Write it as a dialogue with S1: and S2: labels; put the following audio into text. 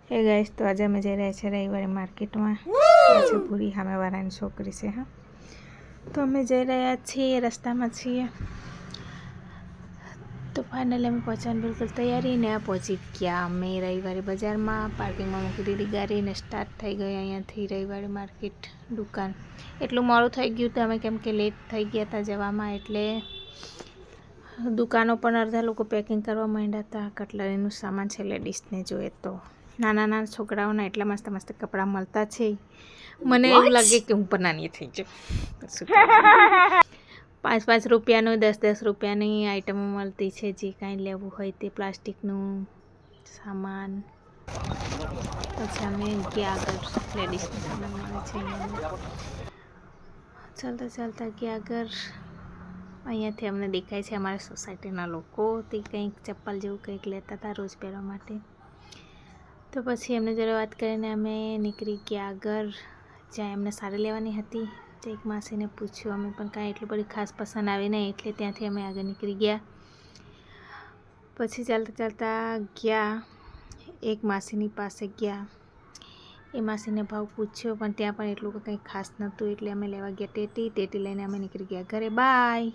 S1: હે ગાઈસ, તો આજે અમે જઈ રહ્યા છીએ રવિવારે માર્કેટમાં. આજે પૂરી સામેવાળાની છોકરી છે. હા, તો અમે જઈ રહ્યા છીએ, રસ્તામાં છીએ. તો ફાઇનલી અમે પહોંચવાની બિલકુલ તૈયારી ને પહોંચી ગયા અમે રવિવારે બજારમાં. પાર્કિંગમાં મૂકી દીધી ગાડી ને સ્ટાર્ટ થઈ ગઈ અહીંયાથી રવિવારે માર્કેટ દુકાન. એટલું મોડું થઈ ગયું તો અમે કેમ કે લેટ થઈ ગયા હતા જવામાં, એટલે દુકાનો પણ અડધા લોકો પેકિંગ કરવા માંડ્યા હતા. કટલરીનું સામાન છે લેડીઝને જોઈએ તો. નાના છોકરાઓના એટલા મસ્ત મસ્ત કપડાં મળતા છે. મને એવું લાગે કે હું પણ નાની થઈ જાઉં. 5-5 રૂપિયાનું 10-10 રૂપિયાની આઈટમો મળતી છે. જે કાંઈ લેવું હોય તે પ્લાસ્ટિકનું સામાન. પછી અમે ગયા આગળ લેડીઝનું સામાન મળે છે અહીંયા. ચાલતા ગયા આગળ. અહીંયાથી અમને દેખાય છે અમારા સોસાયટીના લોકો. તે કંઈક ચપ્પલ જેવું કંઈક લેતા હતા રોજ પહેરવા માટે. તો પછી એમને જોડે વાત કરીને અમે નીકળી ગયા આગળ, જ્યાં એમને સાડી લેવાની હતી. તો એક માસીને પૂછ્યું, અમે પણ કાંઈ એટલી બધી ખાસ પસંદ આવી નહીં, એટલે ત્યાંથી અમે આગળ નીકળી ગયા. પછી ચાલતા ગયા એક માસીની પાસે ગયા. એ માસીને ભાવ પૂછ્યો, પણ ત્યાં પણ એટલું કંઈ ખાસ નહોતું, એટલે અમે લેવા ગયા ટેટી લઈને અમે નીકળી ગયા ઘરે. બાય.